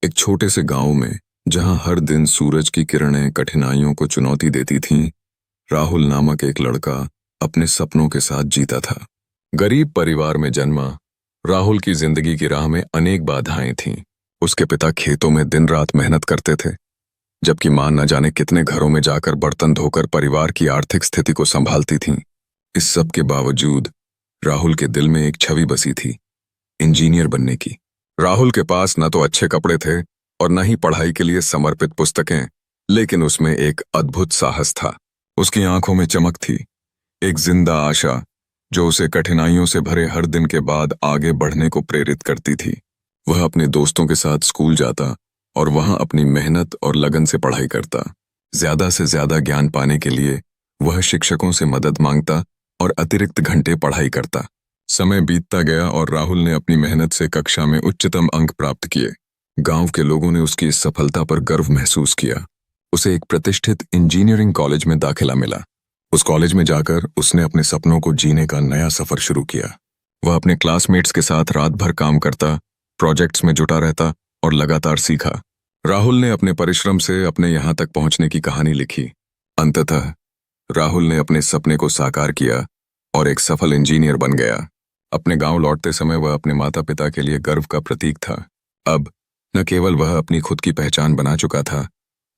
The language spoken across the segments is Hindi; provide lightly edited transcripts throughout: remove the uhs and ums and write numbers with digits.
एक छोटे से गांव में, जहां हर दिन सूरज की किरणें कठिनाइयों को चुनौती देती थीं, राहुल नामक एक लड़का अपने सपनों के साथ जीता था। गरीब परिवार में जन्मा राहुल की जिंदगी की राह में अनेक बाधाएं थीं। उसके पिता खेतों में दिन रात मेहनत करते थे, जबकि मां न जाने कितने घरों में जाकर बर्तन धोकर परिवार की आर्थिक स्थिति को संभालती थीं। इस सब के बावजूद राहुल के दिल में एक छवि बसी थी, इंजीनियर बनने की। राहुल के पास न तो अच्छे कपड़े थे और न ही पढ़ाई के लिए समर्पित पुस्तकें, लेकिन उसमें एक अद्भुत साहस था। उसकी आंखों में चमक थी, एक जिंदा आशा जो उसे कठिनाइयों से भरे हर दिन के बाद आगे बढ़ने को प्रेरित करती थी। वह अपने दोस्तों के साथ स्कूल जाता और वहां अपनी मेहनत और लगन से पढ़ाई करता। ज्यादा से ज्यादा ज्ञान पाने के लिए वह शिक्षकों से मदद मांगता और अतिरिक्त घंटे पढ़ाई करता। समय बीतता गया और राहुल ने अपनी मेहनत से कक्षा में उच्चतम अंक प्राप्त किए। गांव के लोगों ने उसकी इस सफलता पर गर्व महसूस किया। उसे एक प्रतिष्ठित इंजीनियरिंग कॉलेज में दाखिला मिला। उस कॉलेज में जाकर उसने अपने सपनों को जीने का नया सफर शुरू किया। वह अपने क्लासमेट्स के साथ रात भर काम करता, प्रोजेक्ट्स में जुटा रहता और लगातार सीखा। राहुल ने अपने परिश्रम से अपने यहाँ तक पहुंचने की कहानी लिखी। अंततः राहुल ने अपने सपने को साकार किया और एक सफल इंजीनियर बन गया। अपने गांव लौटते समय वह अपने माता पिता के लिए गर्व का प्रतीक था। अब न केवल वह अपनी खुद की पहचान बना चुका था,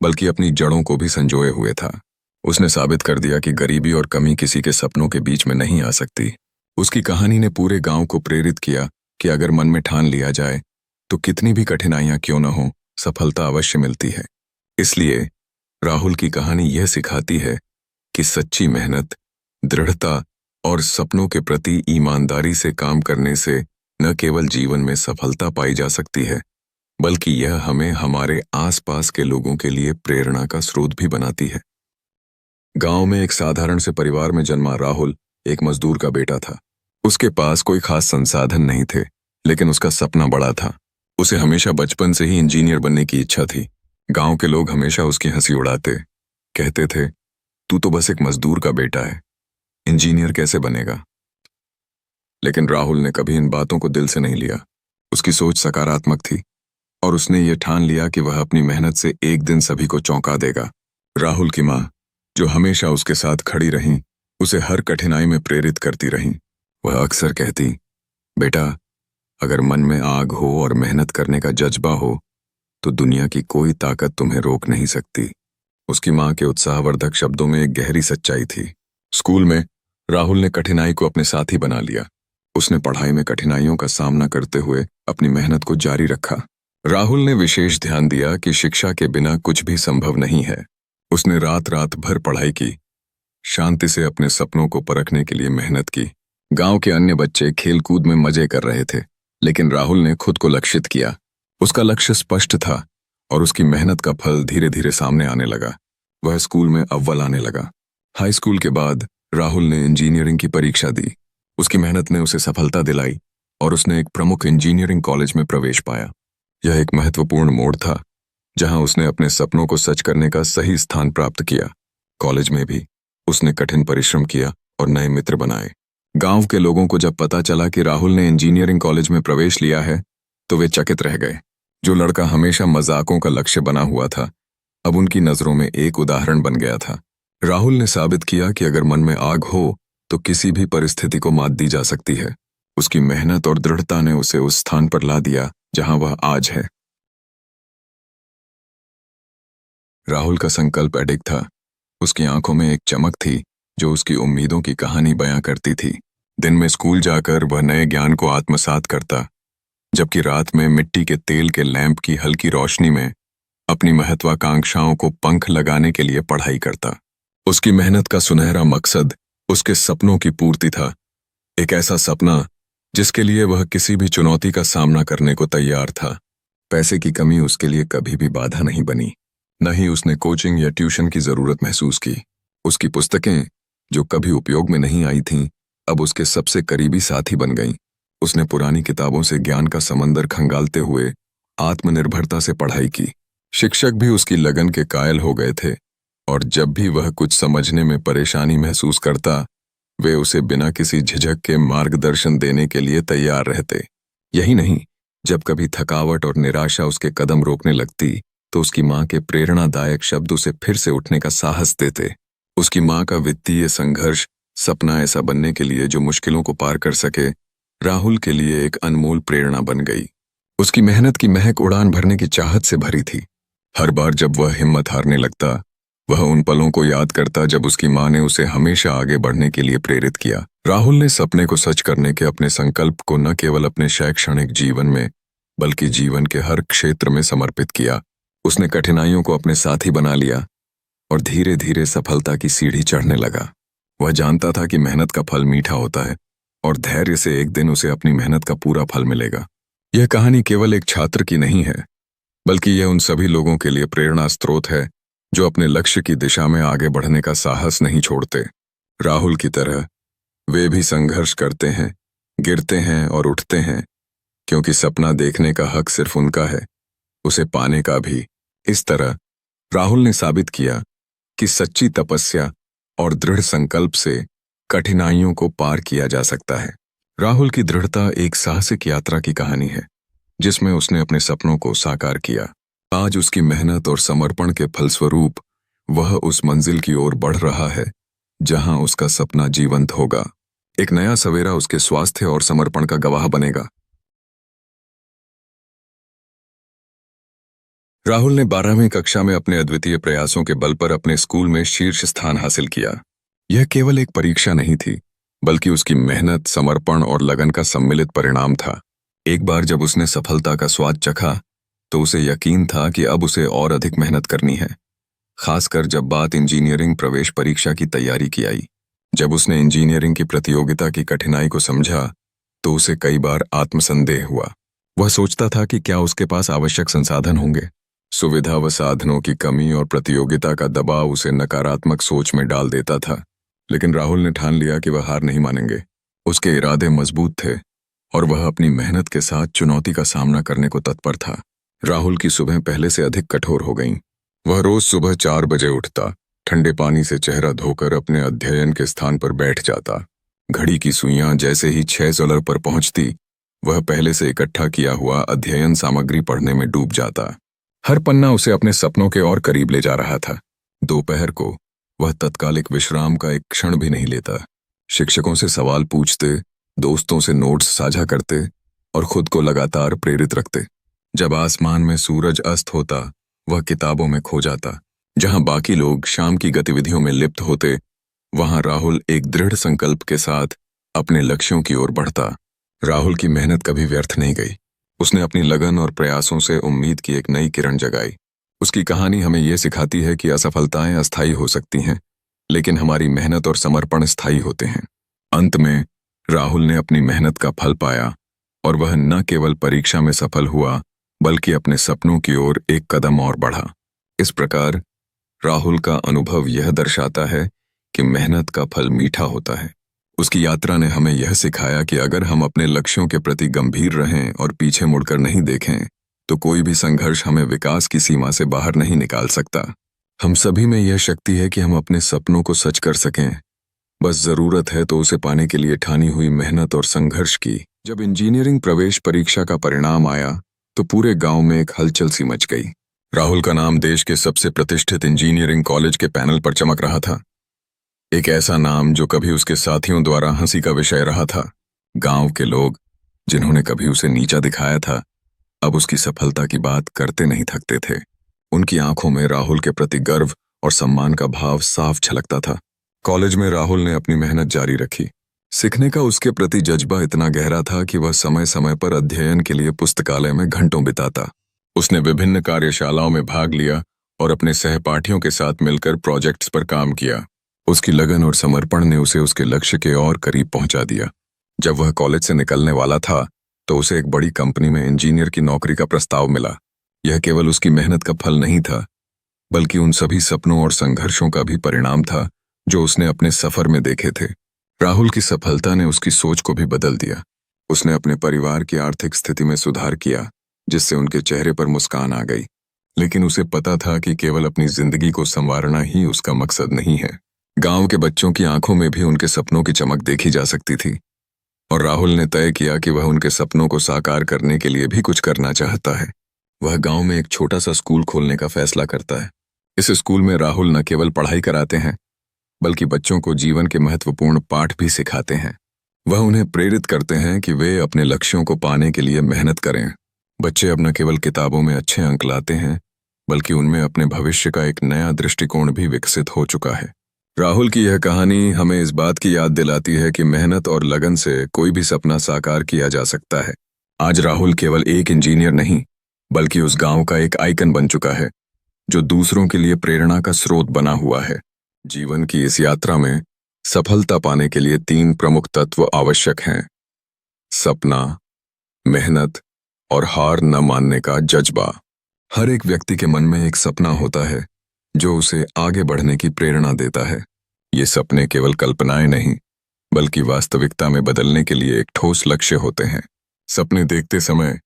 बल्कि अपनी जड़ों को भी संजोए हुए था। उसने साबित कर दिया कि गरीबी और कमी किसी के सपनों के बीच में नहीं आ सकती। उसकी कहानी ने पूरे गांव को प्रेरित किया कि अगर मन में ठान लिया जाए तो कितनी भी कठिनाइयां क्यों न हो, सफलता अवश्य मिलती है। इसलिए राहुल की कहानी यह सिखाती है कि सच्ची मेहनत, दृढ़ता और सपनों के प्रति ईमानदारी से काम करने से न केवल जीवन में सफलता पाई जा सकती है, बल्कि यह हमें हमारे आसपास के लोगों के लिए प्रेरणा का स्रोत भी बनाती है। गांव में एक साधारण से परिवार में जन्मा राहुल एक मजदूर का बेटा था। उसके पास कोई खास संसाधन नहीं थे, लेकिन उसका सपना बड़ा था। उसे हमेशा बचपन से ही इंजीनियर बनने की इच्छा थी। गांव के लोग हमेशा उसकी हंसी उड़ाते, कहते थे, तू तो बस एक मजदूर का बेटा है, इंजीनियर कैसे बनेगा। लेकिन राहुल ने कभी इन बातों को दिल से नहीं लिया। उसकी सोच सकारात्मक थी और उसने ये ठान लिया कि वह अपनी मेहनत से एक दिन सभी को चौंका देगा। राहुल की माँ, जो हमेशा उसके साथ खड़ी रही, उसे हर कठिनाई में प्रेरित करती रही। वह अक्सर कहती, बेटा, अगर मन में आग हो और मेहनत करने का जज्बा हो तो दुनिया की कोई ताकत तुम्हें रोक नहीं सकती। उसकी माँ के उत्साहवर्धक शब्दों में एक गहरी सच्चाई थी। स्कूल में राहुल ने कठिनाई को अपने साथी बना लिया। उसने पढ़ाई में कठिनाइयों का सामना करते हुए अपनी मेहनत को जारी रखा। राहुल ने विशेष ध्यान दिया कि शिक्षा के बिना कुछ भी संभव नहीं है। उसने रात रात भर पढ़ाई की, शांति से अपने सपनों को परखने के लिए मेहनत की। गांव के अन्य बच्चे खेलकूद में मजे कर रहे थे, लेकिन राहुल ने खुद को लक्षित किया। उसका लक्ष्य स्पष्ट था और उसकी मेहनत का फल धीरे धीरे सामने आने लगा। वह स्कूल में अव्वल आने लगा। हाई स्कूल के बाद राहुल ने इंजीनियरिंग की परीक्षा दी। उसकी मेहनत ने उसे सफलता दिलाई और उसने एक प्रमुख इंजीनियरिंग कॉलेज में प्रवेश पाया। यह एक महत्वपूर्ण मोड़ था, जहां उसने अपने सपनों को सच करने का सही स्थान प्राप्त किया। कॉलेज में भी उसने कठिन परिश्रम किया और नए मित्र बनाए। गांव के लोगों को जब पता चला कि राहुल ने इंजीनियरिंग कॉलेज में प्रवेश लिया है, तो वे चकित रह गए। जो लड़का हमेशा मजाकों का लक्ष्य बना हुआ था, अब उनकी नजरों में एक उदाहरण बन गया था। राहुल ने साबित किया कि अगर मन में आग हो तो किसी भी परिस्थिति को मात दी जा सकती है। उसकी मेहनत और दृढ़ता ने उसे उस स्थान पर ला दिया जहां वह आज है। राहुल का संकल्प अडिग था। उसकी आंखों में एक चमक थी जो उसकी उम्मीदों की कहानी बयां करती थी। दिन में स्कूल जाकर वह नए ज्ञान को आत्मसात करता, जबकि रात में मिट्टी के तेल के लैंप की हल्की रोशनी में अपनी महत्वाकांक्षाओं को पंख लगाने के लिए पढ़ाई करता। उसकी मेहनत का सुनहरा मकसद उसके सपनों की पूर्ति था। एक ऐसा सपना जिसके लिए वह किसी भी चुनौती का सामना करने को तैयार था। पैसे की कमी उसके लिए कभी भी बाधा नहीं बनी। न ही उसने कोचिंग या ट्यूशन की जरूरत महसूस की। उसकी पुस्तकें, जो कभी उपयोग में नहीं आई थीं, अब उसके सबसे करीबी साथी बन गईं। उसने पुरानी किताबों से ज्ञान का समंदर खंगालते हुए आत्मनिर्भरता से पढ़ाई की। शिक्षक भी उसकी लगन के कायल हो गए थे और जब भी वह कुछ समझने में परेशानी महसूस करता, वे उसे बिना किसी झिझक के मार्गदर्शन देने के लिए तैयार रहते। यही नहीं, जब कभी थकावट और निराशा उसके कदम रोकने लगती तो उसकी माँ के प्रेरणादायक शब्द उसे फिर से उठने का साहस देते। उसकी माँ का वित्तीय संघर्ष, सपना ऐसा बनने के लिए जो मुश्किलों को पार कर सके, राहुल के लिए एक अनमोल प्रेरणा बन गई। उसकी मेहनत की महक उड़ान भरने की चाहत से भरी थी। हर बार जब वह हिम्मत हारने लगता, वह उन पलों को याद करता जब उसकी माँ ने उसे हमेशा आगे बढ़ने के लिए प्रेरित किया। राहुल ने सपने को सच करने के अपने संकल्प को न केवल अपने शैक्षणिक जीवन में बल्कि जीवन के हर क्षेत्र में समर्पित किया। उसने कठिनाइयों को अपने साथी बना लिया और धीरे धीरे सफलता की सीढ़ी चढ़ने लगा। वह जानता था कि मेहनत का फल मीठा होता है और धैर्य से एक दिन उसे अपनी मेहनत का पूरा फल मिलेगा। यह कहानी केवल एक छात्र की नहीं है, बल्कि यह उन सभी लोगों के लिए प्रेरणा स्रोत है जो अपने लक्ष्य की दिशा में आगे बढ़ने का साहस नहीं छोड़ते। राहुल की तरह वे भी संघर्ष करते हैं, गिरते हैं और उठते हैं, क्योंकि सपना देखने का हक सिर्फ उनका है, उसे पाने का भी। इस तरह राहुल ने साबित किया कि सच्ची तपस्या और दृढ़ संकल्प से कठिनाइयों को पार किया जा सकता है। राहुल की दृढ़ता एक साहसिक यात्रा की कहानी है, जिसमें उसने अपने सपनों को साकार किया। आज उसकी मेहनत और समर्पण के फलस्वरूप वह उस मंजिल की ओर बढ़ रहा है जहां उसका सपना जीवंत होगा। एक नया सवेरा उसके स्वास्थ्य और समर्पण का गवाह बनेगा। राहुल ने 12वीं कक्षा में अपने अद्वितीय प्रयासों के बल पर अपने स्कूल में शीर्ष स्थान हासिल किया। यह केवल एक परीक्षा नहीं थी, बल्कि उसकी मेहनत, समर्पण और लगन का सम्मिलित परिणाम था। एक बार जब उसने सफलता का स्वाद चखा तो उसे यकीन था कि अब उसे और अधिक मेहनत करनी है, खासकर जब बात इंजीनियरिंग प्रवेश परीक्षा की तैयारी की आई। जब उसने इंजीनियरिंग की प्रतियोगिता की कठिनाई को समझा तो उसे कई बार आत्मसंदेह हुआ। वह सोचता था कि क्या उसके पास आवश्यक संसाधन होंगे। सुविधा व साधनों की कमी और प्रतियोगिता का दबाव उसे नकारात्मक सोच में डाल देता था। लेकिन राहुल ने ठान लिया कि वह हार नहीं मानेंगे। उसके इरादे मजबूत थे और वह अपनी मेहनत के साथ चुनौती का सामना करने को तत्पर था। राहुल की सुबह पहले से अधिक कठोर हो गईं। वह रोज सुबह 4 बजे उठता, ठंडे पानी से चेहरा धोकर अपने अध्ययन के स्थान पर बैठ जाता। घड़ी की सुइयां जैसे ही 6 सोलर पर पहुंचती, वह पहले से इकट्ठा किया हुआ अध्ययन सामग्री पढ़ने में डूब जाता। हर पन्ना उसे अपने सपनों के और करीब ले जा रहा था। दोपहर को वह तत्कालिक विश्राम का एक क्षण भी नहीं लेता। शिक्षकों से सवाल पूछते, दोस्तों से नोट्स साझा करते और खुद को लगातार प्रेरित रखते। जब आसमान में सूरज अस्त होता, वह किताबों में खो जाता। जहां बाकी लोग शाम की गतिविधियों में लिप्त होते, वहां राहुल एक दृढ़ संकल्प के साथ अपने लक्ष्यों की ओर बढ़ता। राहुल की मेहनत कभी व्यर्थ नहीं गई। उसने अपनी लगन और प्रयासों से उम्मीद की एक नई किरण जगाई। उसकी कहानी हमें यह सिखाती है कि असफलताएं अस्थायी हो सकती हैं, लेकिन हमारी मेहनत और समर्पण स्थायी होते हैं। अंत में राहुल ने अपनी मेहनत का फल पाया और वह न केवल परीक्षा में सफल हुआ, बल्कि अपने सपनों की ओर एक कदम और बढ़ा। इस प्रकार राहुल का अनुभव यह दर्शाता है कि मेहनत का फल मीठा होता है। उसकी यात्रा ने हमें यह सिखाया कि अगर हम अपने लक्ष्यों के प्रति गंभीर रहें और पीछे मुड़कर नहीं देखें, तो कोई भी संघर्ष हमें विकास की सीमा से बाहर नहीं निकाल सकता। हम सभी में यह शक्ति है कि हम अपने सपनों को सच कर सकें। बस जरूरत है तो उसे पाने के लिए ठानी हुई मेहनत और संघर्ष की। जब इंजीनियरिंग प्रवेश परीक्षा का परिणाम आया तो पूरे गांव में एक हलचल सी मच गई। राहुल का नाम देश के सबसे प्रतिष्ठित इंजीनियरिंग कॉलेज के पैनल पर चमक रहा था। एक ऐसा नाम जो कभी उसके साथियों द्वारा हंसी का विषय रहा था। गांव के लोग, जिन्होंने कभी उसे नीचा दिखाया था, अब उसकी सफलता की बात करते नहीं थकते थे। उनकी आंखों में राहुल के प्रति गर्व और सम्मान का भाव साफ झलकता था। कॉलेज में राहुल ने अपनी मेहनत जारी रखी। सीखने का उसके प्रति जज्बा इतना गहरा था कि वह समय समय पर अध्ययन के लिए पुस्तकालय में घंटों बिताता। उसने विभिन्न कार्यशालाओं में भाग लिया और अपने सहपाठियों के साथ मिलकर प्रोजेक्ट्स पर काम किया। उसकी लगन और समर्पण ने उसे उसके लक्ष्य के और करीब पहुंचा दिया। जब वह कॉलेज से निकलने वाला था तो उसे एक बड़ी कंपनी में इंजीनियर की नौकरी का प्रस्ताव मिला। यह केवल उसकी मेहनत का फल नहीं था, बल्कि उन सभी सपनों और संघर्षों का भी परिणाम था जो उसने अपने सफर में देखे थे। राहुल की सफलता ने उसकी सोच को भी बदल दिया। उसने अपने परिवार की आर्थिक स्थिति में सुधार किया, जिससे उनके चेहरे पर मुस्कान आ गई। लेकिन उसे पता था कि केवल अपनी जिंदगी को संवारना ही उसका मकसद नहीं है। गांव के बच्चों की आंखों में भी उनके सपनों की चमक देखी जा सकती थी। और राहुल ने तय किया कि वह उनके सपनों को साकार करने के लिए भी कुछ करना चाहता है। वह गांव में एक छोटा सा स्कूल खोलने का फैसला करता है। इस स्कूल में राहुल न केवल पढ़ाई कराते हैं, बल्कि बच्चों को जीवन के महत्वपूर्ण पाठ भी सिखाते हैं। वह उन्हें प्रेरित करते हैं कि वे अपने लक्ष्यों को पाने के लिए मेहनत करें। बच्चे अब न केवल किताबों में अच्छे अंक लाते हैं, बल्कि उनमें अपने भविष्य का एक नया दृष्टिकोण भी विकसित हो चुका है। राहुल की यह कहानी हमें इस बात की याद दिलाती है कि मेहनत और लगन से कोई भी सपना साकार किया जा सकता है। आज राहुल केवल एक इंजीनियर नहीं, बल्कि उस गांव का एक आइकन बन चुका है, जो दूसरों के लिए प्रेरणा का स्रोत बना हुआ है। जीवन की इस यात्रा में सफलता पाने के लिए 3 प्रमुख तत्व आवश्यक हैं: सपना, मेहनत और हार न मानने का जज्बा। हर एक व्यक्ति के मन में एक सपना होता है जो उसे आगे बढ़ने की प्रेरणा देता है। ये सपने केवल कल्पनाएं नहीं, बल्कि वास्तविकता में बदलने के लिए एक ठोस लक्ष्य होते हैं। सपने देखते समय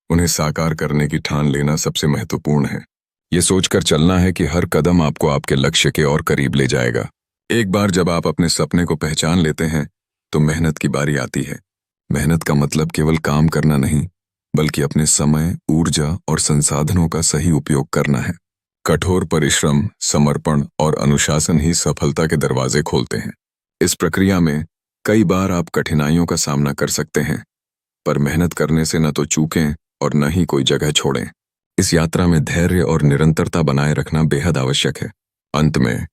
उन्हें साकार करने की ठान लेना सबसे महत्वपूर्ण है। ये सोचकर चलना है कि हर कदम आपको आपके लक्ष्य के और करीब ले जाएगा। एक बार जब आप अपने सपने को पहचान लेते हैं, तो मेहनत की बारी आती है। मेहनत का मतलब केवल काम करना नहीं, बल्कि अपने समय, ऊर्जा और संसाधनों का सही उपयोग करना है। कठोर परिश्रम, समर्पण और अनुशासन ही सफलता के दरवाजे खोलते हैं। इस प्रक्रिया में कई बार आप कठिनाइयों का सामना कर सकते हैं, पर मेहनत करने से न तो चूकें और न ही कोई जगह छोड़ें। इस यात्रा में धैर्य और निरंतरता बनाए रखना बेहद आवश्यक है। अंत में,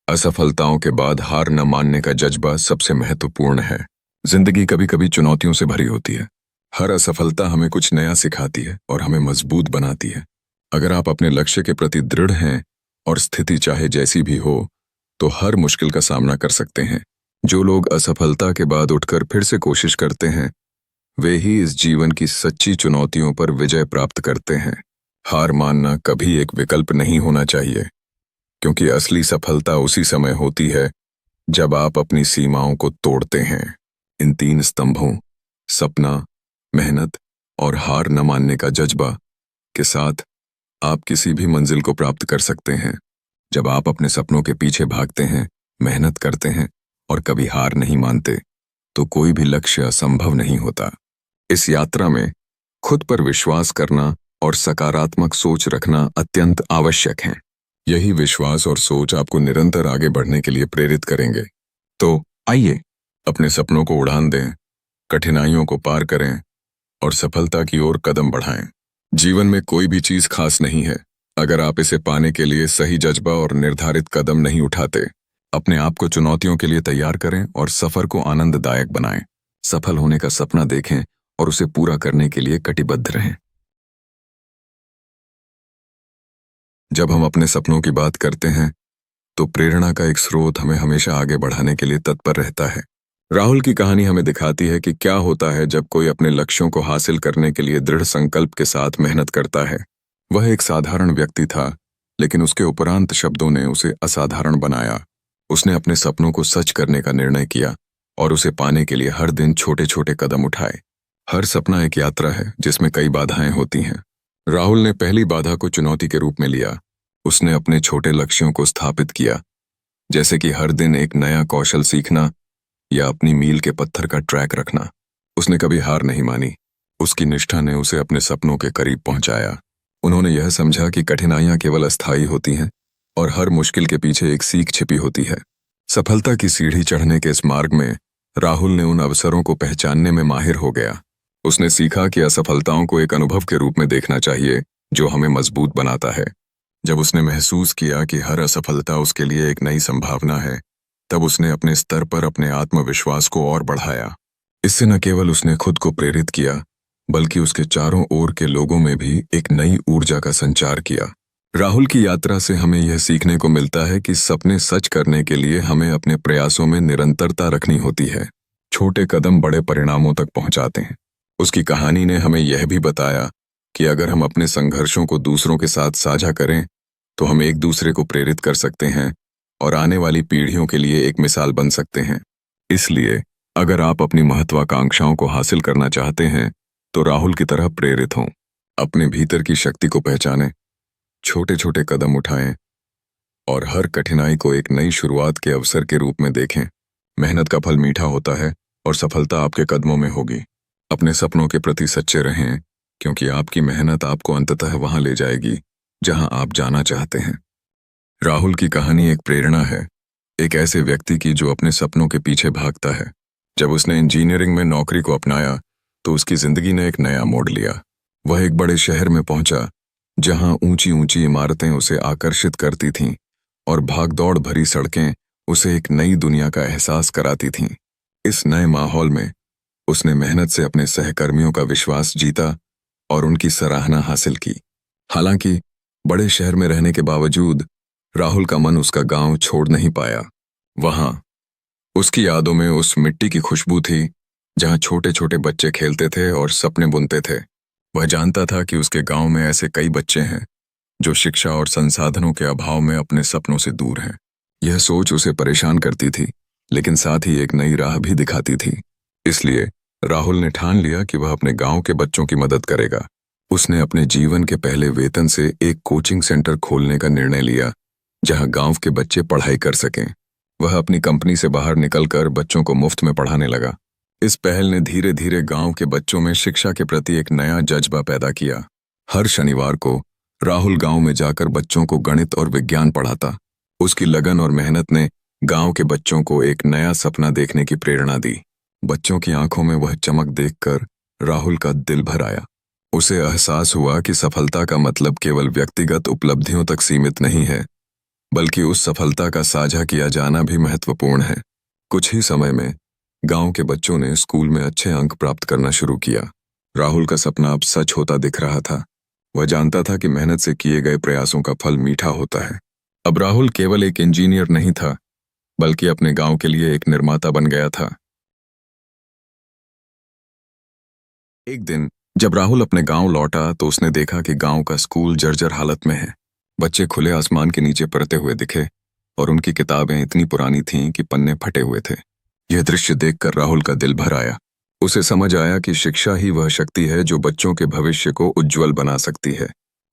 असफलताओं के बाद हार न मानने का जज्बा सबसे महत्वपूर्ण है। जिंदगी कभी कभी चुनौतियों से भरी होती है। हर असफलता हमें कुछ नया सिखाती है और हमें मजबूत बनाती है। अगर आप अपने लक्ष्य के प्रति दृढ़ हैं और स्थिति चाहे जैसी भी हो, तो हर मुश्किल का सामना कर सकते हैं। जो लोग असफलता के बाद उठकर फिर से कोशिश करते हैं, वे ही इस जीवन की सच्ची चुनौतियों पर विजय प्राप्त करते हैं। हार मानना कभी एक विकल्प नहीं होना चाहिए, क्योंकि असली सफलता उसी समय होती है जब आप अपनी सीमाओं को तोड़ते हैं। इन 3 स्तंभों, सपना, मेहनत और हार न मानने का जज्बा के साथ आप किसी भी मंजिल को प्राप्त कर सकते हैं। जब आप अपने सपनों के पीछे भागते हैं, मेहनत करते हैं और कभी हार नहीं मानते, तो कोई भी लक्ष्य असंभव नहीं होता। इस यात्रा में खुद पर विश्वास करना और सकारात्मक सोच रखना अत्यंत आवश्यक है। यही विश्वास और सोच आपको निरंतर आगे बढ़ने के लिए प्रेरित करेंगे। तो आइए, अपने सपनों को उड़ान दें, कठिनाइयों को पार करें और सफलता की ओर कदम बढ़ाएं। जीवन में कोई भी चीज खास नहीं है अगर आप इसे पाने के लिए सही जज्बा और निर्धारित कदम नहीं उठाते। अपने आप को चुनौतियों के लिए तैयार करें और सफर को आनंददायक बनाएं। सफल होने का सपना देखें और उसे पूरा करने के लिए कटिबद्ध रहें। जब हम अपने सपनों की बात करते हैं, तो प्रेरणा का एक स्रोत हमें हमेशा आगे बढ़ाने के लिए तत्पर रहता है। राहुल की कहानी हमें दिखाती है कि क्या होता है जब कोई अपने लक्ष्यों को हासिल करने के लिए दृढ़ संकल्प के साथ मेहनत करता है। वह एक साधारण व्यक्ति था, लेकिन उसके उपरांत शब्दों ने उसे असाधारण बनाया। उसने अपने सपनों को सच करने का निर्णय किया और उसे पाने के लिए हर दिन छोटे छोटे कदम उठाए। हर सपना एक यात्रा है जिसमें कई बाधाएं होती हैं। राहुल ने पहली बाधा को चुनौती के रूप में लिया। उसने अपने छोटे लक्ष्यों को स्थापित किया, जैसे कि हर दिन एक नया कौशल सीखना या अपनी मील के पत्थर का ट्रैक रखना। उसने कभी हार नहीं मानी। उसकी निष्ठा ने उसे अपने सपनों के करीब पहुंचाया। उन्होंने यह समझा कि कठिनाइयां केवल अस्थायी होती हैं और हर मुश्किल के पीछे एक सीख छिपी होती है। सफलता की सीढ़ी चढ़ने के इस मार्ग में राहुल ने उन अवसरों को पहचानने में माहिर हो गया। उसने सीखा कि असफलताओं को एक अनुभव के रूप में देखना चाहिए जो हमें मजबूत बनाता है। जब उसने महसूस किया कि हर असफलता उसके लिए एक नई संभावना है, तब उसने अपने स्तर पर अपने आत्मविश्वास को और बढ़ाया। इससे न केवल उसने खुद को प्रेरित किया, बल्कि उसके चारों ओर के लोगों में भी एक नई ऊर्जा का संचार किया। राहुल की यात्रा से हमें यह सीखने को मिलता है कि सपने सच करने के लिए हमें अपने प्रयासों में निरंतरता रखनी होती है। छोटे कदम बड़े परिणामों तक पहुंचाते हैं। उसकी कहानी ने हमें यह भी बताया कि अगर हम अपने संघर्षों को दूसरों के साथ साझा करें, तो हम एक दूसरे को प्रेरित कर सकते हैं और आने वाली पीढ़ियों के लिए एक मिसाल बन सकते हैं। इसलिए अगर आप अपनी महत्वाकांक्षाओं को हासिल करना चाहते हैं, तो राहुल की तरह प्रेरित हों। अपने भीतर की शक्ति को पहचानें, छोटे छोटे कदम उठाएं और हर कठिनाई को एक नई शुरुआत के अवसर के रूप में देखें। मेहनत का फल मीठा होता है और सफलता आपके कदमों में होगी। अपने सपनों के प्रति सच्चे रहें, क्योंकि आपकी मेहनत आपको अंततः वहां ले जाएगी जहां आप जाना चाहते हैं। राहुल की कहानी एक प्रेरणा है, एक ऐसे व्यक्ति की जो अपने सपनों के पीछे भागता है। जब उसने इंजीनियरिंग में नौकरी को अपनाया तो उसकी जिंदगी ने एक नया मोड़ लिया। वह एक बड़े शहर में पहुंचा जहां ऊंची ऊंची इमारतें उसे आकर्षित करती थीं और भागदौड़ भरी सड़कें उसे एक नई दुनिया का एहसास कराती थीं। इस नए माहौल में उसने मेहनत से अपने सहकर्मियों का विश्वास जीता और उनकी सराहना हासिल की। हालांकि बड़े शहर में रहने के बावजूद राहुल का मन उसका गांव छोड़ नहीं पाया। वहां उसकी यादों में उस मिट्टी की खुशबू थी जहां छोटे छोटे बच्चे खेलते थे और सपने बुनते थे। वह जानता था कि उसके गांव में ऐसे कई बच्चे हैं जो शिक्षा और संसाधनों के अभाव में अपने सपनों से दूर हैं। यह सोच उसे परेशान करती थी, लेकिन साथ ही एक नई राह भी दिखाती थी। इसलिए राहुल ने ठान लिया कि वह अपने गांव के बच्चों की मदद करेगा। उसने अपने जीवन के पहले वेतन से एक कोचिंग सेंटर खोलने का निर्णय लिया जहां गांव के बच्चे पढ़ाई कर सकें। वह अपनी कंपनी से बाहर निकलकर बच्चों को मुफ्त में पढ़ाने लगा। इस पहल ने धीरे धीरे गांव के बच्चों में शिक्षा के प्रति एक नया जज्बा पैदा किया। हर शनिवार को राहुल गांव में जाकर बच्चों को गणित और विज्ञान पढ़ाता। उसकी लगन और मेहनत ने गांव के बच्चों को एक नया सपना देखने की प्रेरणा दी। बच्चों की आंखों में वह चमक देखकर राहुल का दिल भर आया। उसे एहसास हुआ कि सफलता का मतलब केवल व्यक्तिगत उपलब्धियों तक सीमित नहीं है, बल्कि उस सफलता का साझा किया जाना भी महत्वपूर्ण है। कुछ ही समय में गांव के बच्चों ने स्कूल में अच्छे अंक प्राप्त करना शुरू किया। राहुल का सपना अब सच होता दिख रहा था। वह जानता था कि मेहनत से किए गए प्रयासों का फल मीठा होता है। अब राहुल केवल एक इंजीनियर नहीं था, बल्कि अपने गांव के लिए एक निर्माता बन गया था। एक दिन जब राहुल अपने गांव लौटा तो उसने देखा कि गांव का स्कूल जर्जर हालत में है। बच्चे खुले आसमान के नीचे पढ़ते हुए दिखे और उनकी किताबें इतनी पुरानी थीं कि पन्ने फटे हुए थे। यह दृश्य देखकर राहुल का दिल भर आया। उसे समझ आया कि शिक्षा ही वह शक्ति है जो बच्चों के भविष्य को उज्जवल बना सकती है।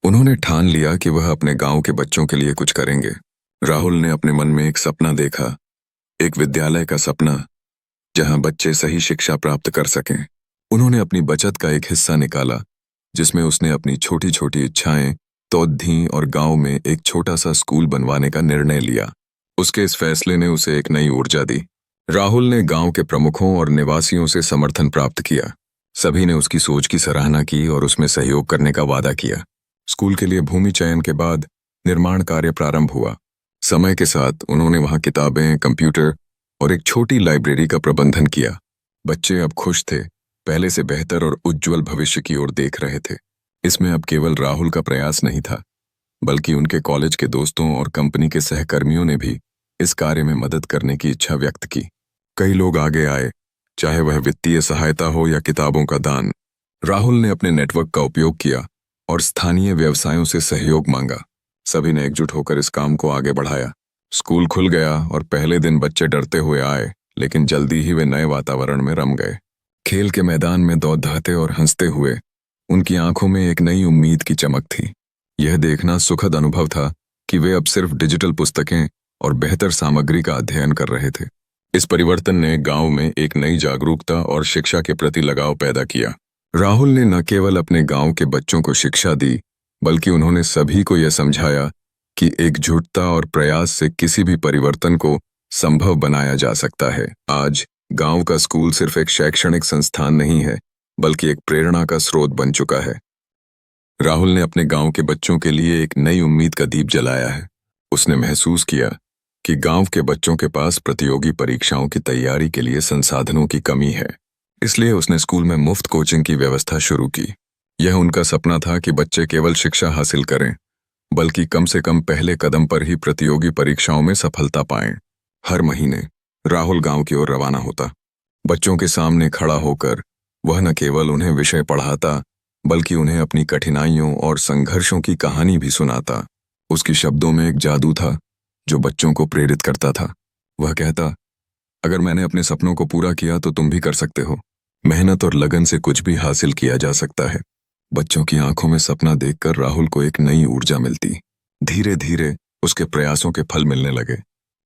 उन्होंने ठान लिया कि वह अपने गांव के बच्चों के लिए कुछ करेंगे। राहुल ने अपने मन में एक सपना देखा, एक विद्यालय का सपना जहां बच्चे सही शिक्षा प्राप्त कर सकें। उन्होंने अपनी बचत का एक हिस्सा निकाला जिसमें उसने अपनी छोटी छोटी इच्छाएं तोड़ दीं और गांव में एक छोटा सा स्कूल बनवाने का निर्णय लिया। उसके इस फैसले ने उसे एक नई ऊर्जा दी। राहुल ने गांव के प्रमुखों और निवासियों से समर्थन प्राप्त किया। सभी ने उसकी सोच की सराहना की और उसमें सहयोग करने का वादा किया। स्कूल के लिए भूमि चयन के बाद निर्माण कार्य प्रारंभ हुआ। समय के साथ उन्होंने वहां किताबें, कंप्यूटर और एक छोटी लाइब्रेरी का प्रबंधन किया। बच्चे अब खुश थे, पहले से बेहतर और उज्जवल भविष्य की ओर देख रहे थे। इसमें अब केवल राहुल का प्रयास नहीं था, बल्कि उनके कॉलेज के दोस्तों और कंपनी के सहकर्मियों ने भी इस कार्य में मदद करने की इच्छा व्यक्त की। कई लोग आगे आए, चाहे वह वित्तीय सहायता हो या किताबों का दान। राहुल ने अपने नेटवर्क का उपयोग किया और स्थानीय व्यवसायों से सहयोग मांगा। सभी ने एकजुट होकर इस काम को आगे बढ़ाया। स्कूल खुल गया और पहले दिन बच्चे डरते हुए आए, लेकिन जल्दी ही वे नए वातावरण में रम गए। खेल के मैदान में दौड़ते और हंसते हुए उनकी आंखों में एक नई उम्मीद की चमक थी। यह देखना सुखद अनुभव था कि वे अब सिर्फ डिजिटल पुस्तकें और बेहतर सामग्री का अध्ययन कर रहे थे। इस परिवर्तन ने गांव में एक नई जागरूकता और शिक्षा के प्रति लगाव पैदा किया। राहुल ने न केवल अपने गांव के बच्चों को शिक्षा दी, बल्कि उन्होंने सभी को यह समझाया कि एकजुटता और प्रयास से किसी भी परिवर्तन को संभव बनाया जा सकता है। आज गांव का स्कूल सिर्फ एक शैक्षणिक संस्थान नहीं है, बल्कि एक प्रेरणा का स्रोत बन चुका है। राहुल ने अपने गांव के बच्चों के लिए एक नई उम्मीद का दीप जलाया है। उसने महसूस किया कि गांव के बच्चों के पास प्रतियोगी परीक्षाओं की तैयारी के लिए संसाधनों की कमी है। इसलिए उसने स्कूल में मुफ्त कोचिंग की व्यवस्था शुरू की। यह उनका सपना था कि बच्चे केवल शिक्षा हासिल करें, बल्कि कम से कम पहले कदम पर ही प्रतियोगी परीक्षाओं में सफलता पाएं। हर महीने राहुल गांव की ओर रवाना होता। बच्चों के सामने खड़ा होकर वह न केवल उन्हें विषय पढ़ाता, बल्कि उन्हें अपनी कठिनाइयों और संघर्षों की कहानी भी सुनाता। उसके शब्दों में एक जादू था जो बच्चों को प्रेरित करता था। वह कहता, अगर मैंने अपने सपनों को पूरा किया तो तुम भी कर सकते हो। मेहनत और लगन से कुछ भी हासिल किया जा सकता है। बच्चों की आंखों में सपना देखकर राहुल को एक नई ऊर्जा मिलती। धीरे धीरे उसके प्रयासों के फल मिलने लगे।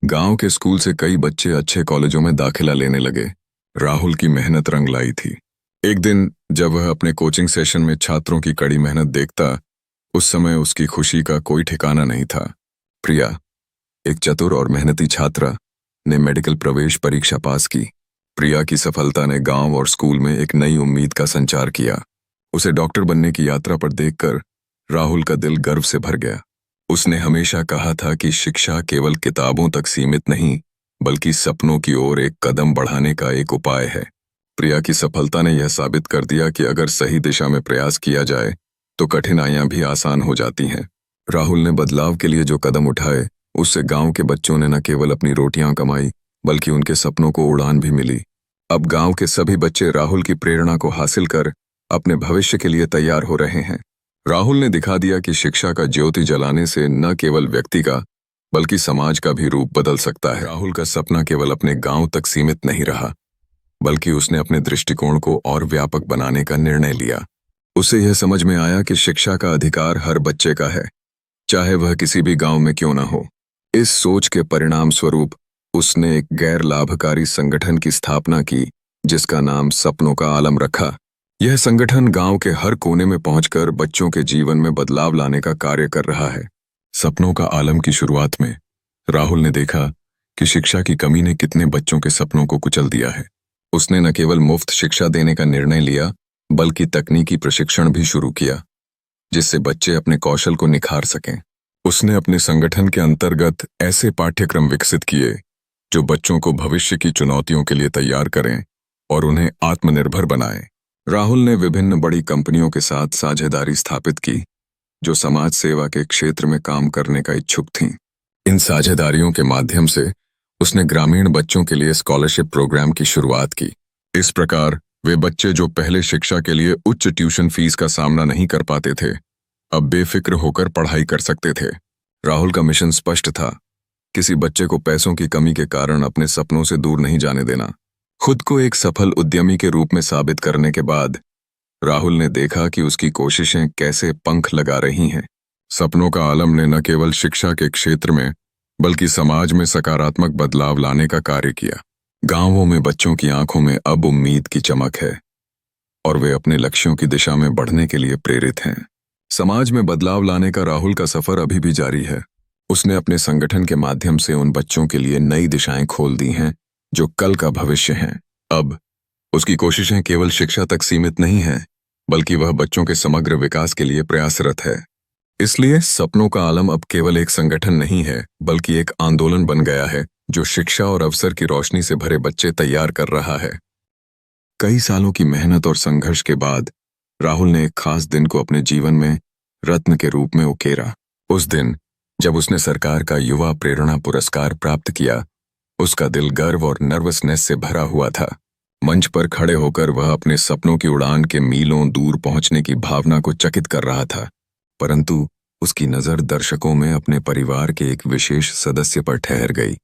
गांव के स्कूल से कई बच्चे अच्छे कॉलेजों में दाखिला लेने लगे। राहुल की मेहनत रंग लाई थी। एक दिन जब वह अपने कोचिंग सेशन में छात्रों की कड़ी मेहनत देखता, उस समय उसकी खुशी का कोई ठिकाना नहीं था। प्रिया, एक चतुर और मेहनती छात्रा, ने मेडिकल प्रवेश परीक्षा पास की। प्रिया की सफलता ने गांव और स्कूल में एक नई उम्मीद का संचार किया। उसे डॉक्टर बनने की यात्रा पर देखकर राहुल का दिल गर्व से भर गया। उसने हमेशा कहा था कि शिक्षा केवल किताबों तक सीमित नहीं, बल्कि सपनों की ओर एक कदम बढ़ाने का एक उपाय है। प्रिया की सफलता ने यह साबित कर दिया कि अगर सही दिशा में प्रयास किया जाए तो कठिनाइयां भी आसान हो जाती हैं। राहुल ने बदलाव के लिए जो कदम उठाए, उससे गांव के बच्चों ने न केवल अपनी रोटियां कमाई, बल्कि उनके सपनों को उड़ान भी मिली। अब गांव के सभी बच्चे राहुल की प्रेरणा को हासिल कर अपने भविष्य के लिए तैयार हो रहे हैं। राहुल ने दिखा दिया कि शिक्षा का ज्योति जलाने से न केवल व्यक्ति का, बल्कि समाज का भी रूप बदल सकता है। राहुल का सपना केवल अपने गांव तक सीमित नहीं रहा, बल्कि उसने अपने दृष्टिकोण को और व्यापक बनाने का निर्णय लिया। उसे यह समझ में आया कि शिक्षा का अधिकार हर बच्चे का है, चाहे वह किसी भी गांव में क्यों न हो। इस सोच के परिणाम स्वरूप उसने एक गैर लाभकारी संगठन की स्थापना की, जिसका नाम सपनों का आलम रखा। यह संगठन गांव के हर कोने में पहुंचकर बच्चों के जीवन में बदलाव लाने का कार्य कर रहा है। सपनों का आलम की शुरुआत में राहुल ने देखा कि शिक्षा की कमी ने कितने बच्चों के सपनों को कुचल दिया है। उसने न केवल मुफ्त शिक्षा देने का निर्णय लिया, बल्कि तकनीकी प्रशिक्षण भी शुरू किया, जिससे बच्चे अपने कौशल को निखार सकें। उसने अपने संगठन के अंतर्गत ऐसे पाठ्यक्रम विकसित किए जो बच्चों को भविष्य की चुनौतियों के लिए तैयार करें और उन्हें आत्मनिर्भर बनाएं। राहुल ने विभिन्न बड़ी कंपनियों के साथ साझेदारी स्थापित की, जो समाज सेवा के क्षेत्र में काम करने का इच्छुक थीं। इन साझेदारियों के माध्यम से उसने ग्रामीण बच्चों के लिए स्कॉलरशिप प्रोग्राम की शुरुआत की। इस प्रकार वे बच्चे जो पहले शिक्षा के लिए उच्च ट्यूशन फीस का सामना नहीं कर पाते थे, अब बेफिक्र होकर पढ़ाई कर सकते थे। राहुल का मिशन स्पष्ट था, किसी बच्चे को पैसों की कमी के कारण अपने सपनों से दूर नहीं जाने देना। खुद को एक सफल उद्यमी के रूप में साबित करने के बाद राहुल ने देखा कि उसकी कोशिशें कैसे पंख लगा रही हैं। सपनों का आलम ने न केवल शिक्षा के क्षेत्र में, बल्कि समाज में सकारात्मक बदलाव लाने का कार्य किया। गांवों में बच्चों की आंखों में अब उम्मीद की चमक है और वे अपने लक्ष्यों की दिशा में बढ़ने के लिए प्रेरित हैं। समाज में बदलाव लाने का राहुल का सफर अभी भी जारी है। उसने अपने संगठन के माध्यम से उन बच्चों के लिए नई दिशाएं खोल दी हैं जो कल का भविष्य हैं। अब उसकी कोशिशें केवल शिक्षा तक सीमित नहीं हैं, बल्कि वह बच्चों के समग्र विकास के लिए प्रयासरत है। इसलिए सपनों का आलम अब केवल एक संगठन नहीं है, बल्कि एक आंदोलन बन गया है जो शिक्षा और अवसर की रोशनी से भरे बच्चे तैयार कर रहा है। कई सालों की मेहनत और संघर्ष के बाद राहुल ने एक खास दिन को अपने जीवन में रत्न के रूप में उकेरा। उस दिन जब उसने सरकार का युवा प्रेरणा पुरस्कार प्राप्त किया, उसका दिल गर्व और नर्वसनेस से भरा हुआ था। मंच पर खड़े होकर वह अपने सपनों की उड़ान के मीलों दूर पहुंचने की भावना को चकित कर रहा था, परंतु उसकी नजर दर्शकों में अपने परिवार के एक विशेष सदस्य पर ठहर गई,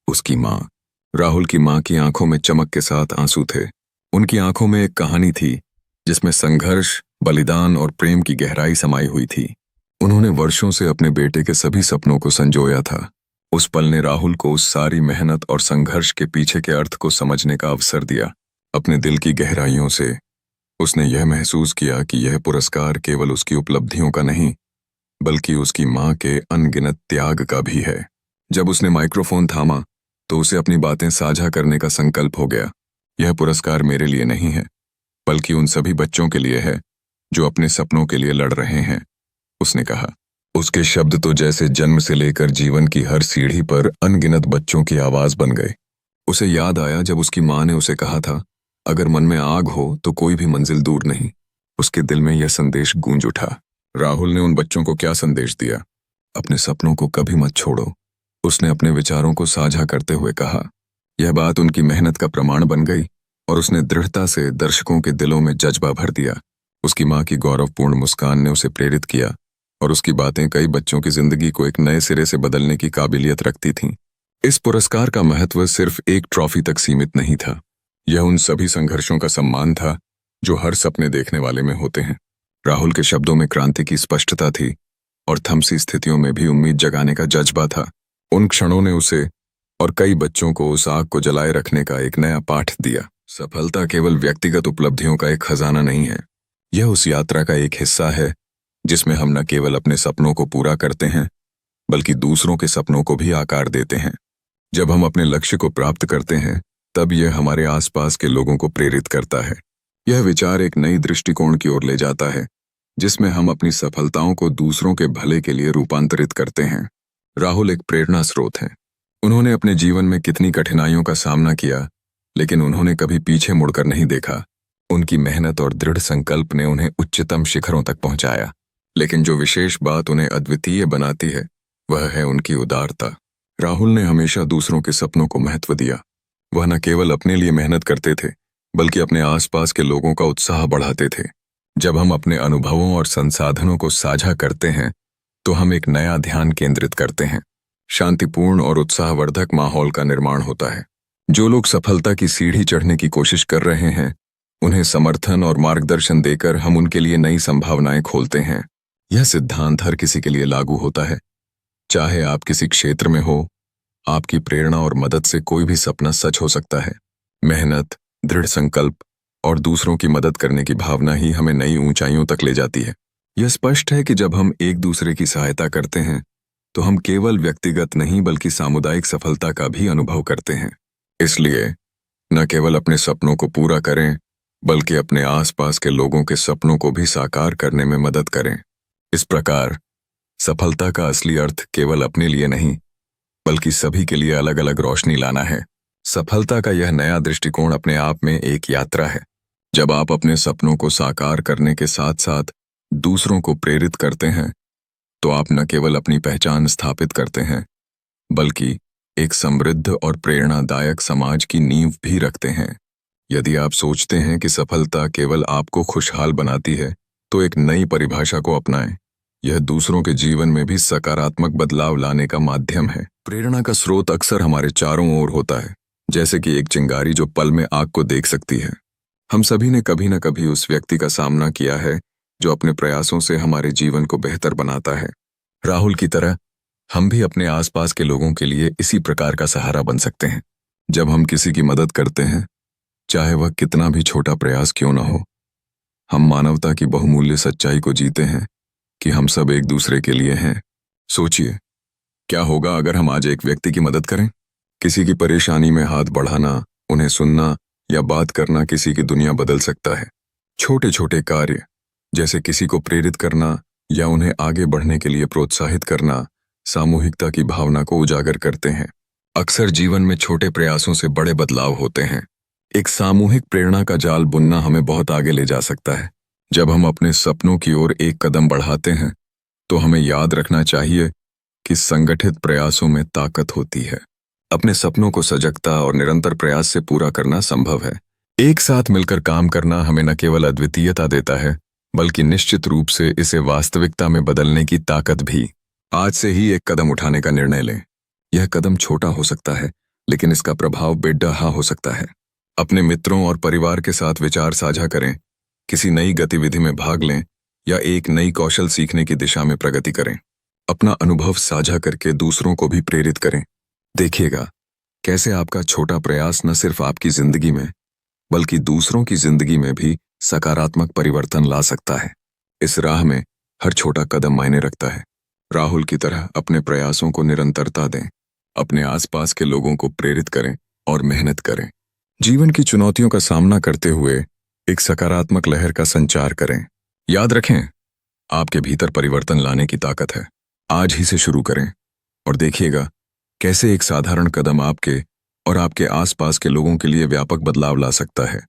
उसकी माँ। राहुल की माँ की आंखों में चमक के साथ आंसू थे। उनकी आंखों में एक कहानी थी जिसमें संघर्ष, बलिदान और प्रेम की गहराई समाई हुई थी। उन्होंने वर्षों से अपने बेटे के सभी सपनों को संजोया था। उस पल ने राहुल को उस सारी मेहनत और संघर्ष के पीछे के अर्थ को समझने का अवसर दिया। अपने दिल की गहराइयों से उसने यह महसूस किया कि यह पुरस्कार केवल उसकी उपलब्धियों का नहीं, बल्कि उसकी माँ के अनगिनत त्याग का भी है। जब उसने माइक्रोफोन थामा तो उसे अपनी बातें साझा करने का संकल्प हो गया। यह पुरस्कार मेरे लिए नहीं है, बल्कि उन सभी बच्चों के लिए है जो अपने सपनों के लिए लड़ रहे हैं, उसने कहा। उसके शब्द तो जैसे जन्म से लेकर जीवन की हर सीढ़ी पर अनगिनत बच्चों की आवाज बन गए। उसे याद आया जब उसकी माँ ने उसे कहा था, अगर मन में आग हो तो कोई भी मंजिल दूर नहीं। उसके दिल में यह संदेश गूंज उठा। राहुल ने उन बच्चों को क्या संदेश दिया? अपने सपनों को कभी मत छोड़ो, उसने अपने विचारों को साझा करते हुए कहा। यह बात उनकी मेहनत का प्रमाण बन गई और उसने दृढ़ता से दर्शकों के दिलों में जज्बा भर दिया। उसकी माँ की गौरवपूर्ण मुस्कान ने उसे प्रेरित किया और उसकी बातें कई बच्चों की जिंदगी को एक नए सिरे से बदलने की काबिलियत रखती थीं। इस पुरस्कार का महत्व सिर्फ एक ट्रॉफी तक सीमित नहीं था। यह उन सभी संघर्षों का सम्मान था जो हर सपने देखने वाले में होते हैं। राहुल के शब्दों में क्रांति की स्पष्टता थी और थमसी स्थितियों में भी उम्मीद जगाने का जज्बा था। उन क्षणों ने उसे और कई बच्चों को उस आग को जलाए रखने का एक नया पाठ दिया। सफलता केवल व्यक्तिगत उपलब्धियों का एक खजाना नहीं है। यह उस यात्रा का एक हिस्सा है जिसमें हम न केवल अपने सपनों को पूरा करते हैं, बल्कि दूसरों के सपनों को भी आकार देते हैं। जब हम अपने लक्ष्य को प्राप्त करते हैं, तब यह हमारे आसपास के लोगों को प्रेरित करता है। यह विचार एक नई दृष्टिकोण की ओर ले जाता है, जिसमें हम अपनी सफलताओं को दूसरों के भले के लिए रूपांतरित करते हैं। राहुल एक प्रेरणा स्रोत हैं। उन्होंने अपने जीवन में कितनी कठिनाइयों का सामना किया, लेकिन उन्होंने कभी पीछे मुड़कर नहीं देखा। उनकी मेहनत और दृढ़ संकल्प ने उन्हें उच्चतम शिखरों तक पहुंचाया। लेकिन जो विशेष बात उन्हें अद्वितीय बनाती है, वह है उनकी उदारता। राहुल ने हमेशा दूसरों के सपनों को महत्व दिया। वह न केवल अपने लिए मेहनत करते थे, बल्कि अपने आसपास के लोगों का उत्साह बढ़ाते थे। जब हम अपने अनुभवों और संसाधनों को साझा करते हैं, तो हम एक नया ध्यान केंद्रित करते हैं। शांतिपूर्ण और उत्साहवर्धक माहौल का निर्माण होता है। जो लोग सफलता की सीढ़ी चढ़ने की कोशिश कर रहे हैं, उन्हें समर्थन और मार्गदर्शन देकर हम उनके लिए नई संभावनाएं खोलते हैं। यह सिद्धांत हर किसी के लिए लागू होता है। चाहे आप किसी क्षेत्र में हो, आपकी प्रेरणा और मदद से कोई भी सपना सच हो सकता है। मेहनत, दृढ़ संकल्प और दूसरों की मदद करने की भावना ही हमें नई ऊंचाइयों तक ले जाती है। यह स्पष्ट है कि जब हम एक दूसरे की सहायता करते हैं, तो हम केवल व्यक्तिगत नहीं बल्कि सामुदायिक सफलता का भी अनुभव करते हैं। इसलिए न केवल अपने सपनों को पूरा करें, बल्कि अपने आसपास के लोगों के सपनों को भी साकार करने में मदद करें। इस प्रकार सफलता का असली अर्थ केवल अपने लिए नहीं, बल्कि सभी के लिए अलग अलग रोशनी लाना है। सफलता का यह नया दृष्टिकोण अपने आप में एक यात्रा है। जब आप अपने सपनों को साकार करने के साथ साथ दूसरों को प्रेरित करते हैं, तो आप न केवल अपनी पहचान स्थापित करते हैं, बल्कि एक समृद्ध और प्रेरणादायक समाज की नींव भी रखते हैं। यदि आप सोचते हैं कि सफलता केवल आपको खुशहाल बनाती है, तो एक नई परिभाषा को अपनाएं। यह दूसरों के जीवन में भी सकारात्मक बदलाव लाने का माध्यम है। प्रेरणा का स्रोत अक्सर हमारे चारों ओर होता है, जैसे कि एक चिंगारी जो पल में आग को देख सकती है। हम सभी ने कभी न कभी उस व्यक्ति का सामना किया है जो अपने प्रयासों से हमारे जीवन को बेहतर बनाता है। राहुल की तरह हम भी अपने आसपास के लोगों के लिए इसी प्रकार का सहारा बन सकते हैं। जब हम किसी की मदद करते हैं, चाहे वह कितना भी छोटा प्रयास क्यों न हो, हम मानवता की बहुमूल्य सच्चाई को जीते हैं कि हम सब एक दूसरे के लिए हैं। सोचिए, क्या होगा अगर हम आज एक व्यक्ति की मदद करें? किसी की परेशानी में हाथ बढ़ाना, उन्हें सुनना या बात करना किसी की दुनिया बदल सकता है। छोटे छोटे कार्य, जैसे किसी को प्रेरित करना या उन्हें आगे बढ़ने के लिए प्रोत्साहित करना, सामूहिकता की भावना को उजागर करते हैं। अक्सर जीवन में छोटे प्रयासों से बड़े बदलाव होते हैं। एक सामूहिक प्रेरणा का जाल बुनना हमें बहुत आगे ले जा सकता है। जब हम अपने सपनों की ओर एक कदम बढ़ाते हैं, तो हमें याद रखना चाहिए कि संगठित प्रयासों में ताकत होती है। अपने सपनों को सजगता और निरंतर प्रयास से पूरा करना संभव है। एक साथ मिलकर काम करना हमें न केवल अद्वितीयता देता है, बल्कि निश्चित रूप से इसे वास्तविकता में बदलने की ताकत भी। आज से ही एक कदम उठाने का निर्णय लें। यह कदम छोटा हो सकता है, लेकिन इसका प्रभाव बेडहा हो सकता है। अपने मित्रों और परिवार के साथ विचार साझा करें, किसी नई गतिविधि में भाग लें या एक नई कौशल सीखने की दिशा में प्रगति करें। अपना अनुभव साझा करके दूसरों को भी प्रेरित करें। देखिएगा कैसे आपका छोटा प्रयास न सिर्फ आपकी जिंदगी में, बल्कि दूसरों की जिंदगी में भी सकारात्मक परिवर्तन ला सकता है। इस राह में हर छोटा कदम मायने रखता है। राहुल की तरह अपने प्रयासों को निरंतरता दें, अपने आसपास के लोगों को प्रेरित करें और मेहनत करें। जीवन की चुनौतियों का सामना करते हुए एक सकारात्मक लहर का संचार करें। याद रखें, आपके भीतर परिवर्तन लाने की ताकत है। आज ही से शुरू करें और देखिएगा कैसे एक साधारण कदम आपके और आपके आसपास के लोगों के लिए व्यापक बदलाव ला सकता है।